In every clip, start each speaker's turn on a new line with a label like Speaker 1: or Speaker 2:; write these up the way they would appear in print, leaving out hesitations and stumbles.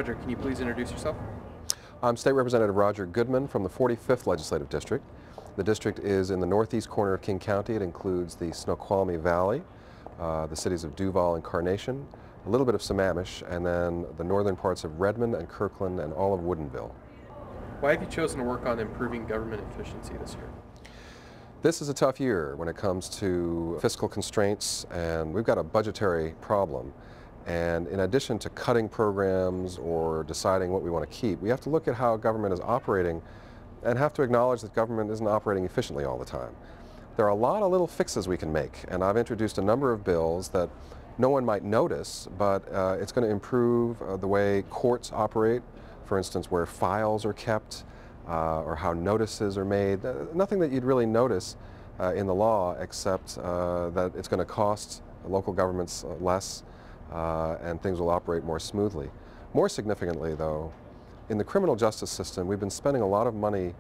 Speaker 1: Roger, can you please introduce yourself?
Speaker 2: I'm State Representative Roger Goodman from the 45th Legislative District. The district is in the northeast corner of King County. It includes the Snoqualmie Valley, the cities of Duval and Carnation, a little bit of Sammamish, and then the northern parts of Redmond and Kirkland and all of Woodinville.
Speaker 1: Why have you chosen to work on improving government efficiency this year?
Speaker 2: This is a tough year when it comes to fiscal constraints, and we've got a budgetary problem. And in addition to cutting programs or deciding what we want to keep, we have to look at how government is operating and have to acknowledge that government isn't operating efficiently all the time. There are a lot of little fixes we can make, and I've introduced a number of bills that no one might notice, but it's going to improve the way courts operate, for instance, where files are kept or how notices are made. Nothing that you'd really notice in the law except that it's going to cost local governments less and things will operate more smoothly. More significantly, though, in the criminal justice system, we've been spending a lot of money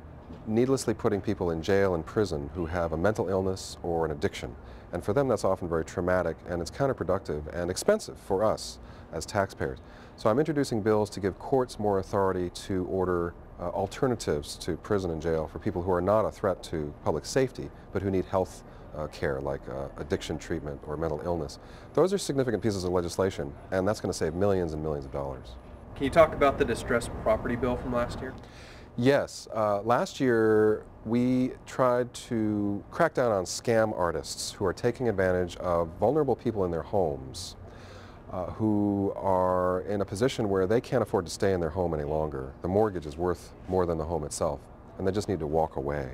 Speaker 2: needlessly putting people in jail and prison who have a mental illness or an addiction. And for them, that's often very traumatic, and it's counterproductive and expensive for us as taxpayers. So I'm introducing bills to give courts more authority to order alternatives to prison and jail for people who are not a threat to public safety, but who need health care, like addiction treatment or mental illness. Those are significant pieces of legislation, and that's going to save millions and millions of dollars.
Speaker 1: Can you talk about the distressed property bill from last year?
Speaker 2: Yes. Last year, we tried to crack down on scam artists who are taking advantage of vulnerable people in their homes who are in a position where they can't afford to stay in their home any longer. The mortgage is worth more than the home itself, and they just need to walk away.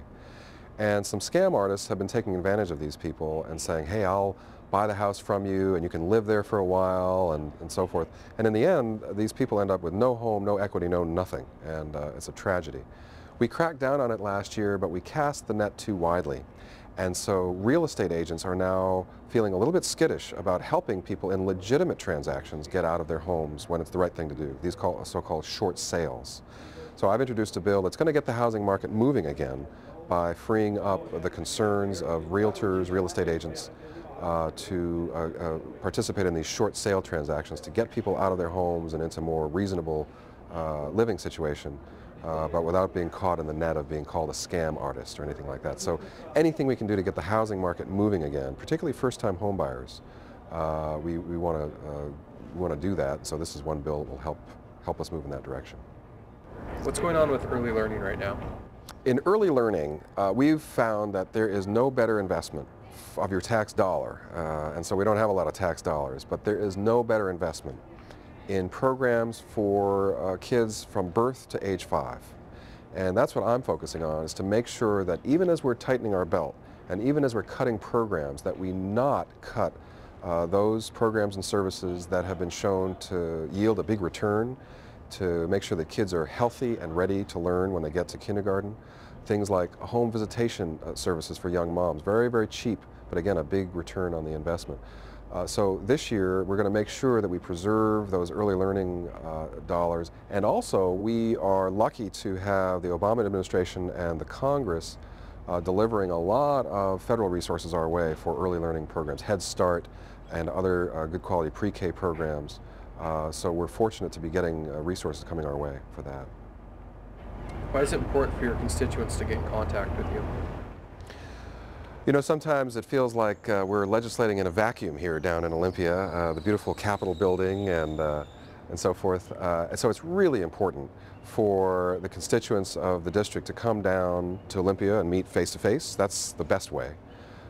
Speaker 2: And some scam artists have been taking advantage of these people and saying, hey, I'll buy the house from you and you can live there for a while and so forth. And in the end, these people end up with no home, no equity, no nothing, and it's a tragedy. We cracked down on it last year, but we cast the net too widely. And so real estate agents are now feeling a little bit skittish about helping people in legitimate transactions get out of their homes when it's the right thing to do, these so-called short sales. So I've introduced a bill that's going to get the housing market moving again by freeing up the concerns of realtors, real estate agents, to participate in these short sale transactions to get people out of their homes and into more reasonable living situation, but without being caught in the net of being called a scam artist or anything like that. So anything we can do to get the housing market moving again, particularly first-time home buyers, we want to do that. So this is one bill that will help us move in that direction.
Speaker 1: What's going on with early learning right now?
Speaker 2: In early learning, we've found that there is no better investment of your tax dollar, and so we don't have a lot of tax dollars, but there is no better investment in programs for kids from birth to age 5. And that's what I'm focusing on, is to make sure that even as we're tightening our belt and even as we're cutting programs, that we not cut those programs and services that have been shown to yield a big return, to make sure that kids are healthy and ready to learn when they get to kindergarten. Things like home visitation services for young moms, very, very cheap, but again, a big return on the investment. So this year, we're going to make sure that we preserve those early learning dollars. And also, we are lucky to have the Obama administration and the Congress delivering a lot of federal resources our way for early learning programs, Head Start and other good quality pre-K programs. So we're fortunate to be getting resources coming our way for that.
Speaker 1: Why is it important for your constituents to get in contact with you?
Speaker 2: You know, sometimes it feels like we're legislating in a vacuum here down in Olympia, the beautiful Capitol building and so forth. And so it's really important for the constituents of the district to come down to Olympia and meet face to face. That's the best way.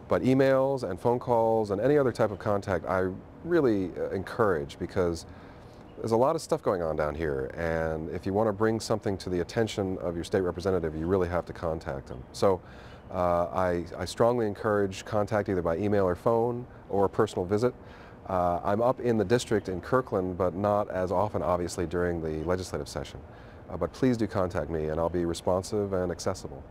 Speaker 2: But emails and phone calls and any other type of contact I really encourage, because there's a lot of stuff going on down here, and if you want to bring something to the attention of your state representative, you really have to contact them. So I strongly encourage contact either by email or phone or a personal visit. I'm up in the district in Kirkland, but not as often, obviously, during the legislative session. But please do contact me, and I'll be responsive and accessible.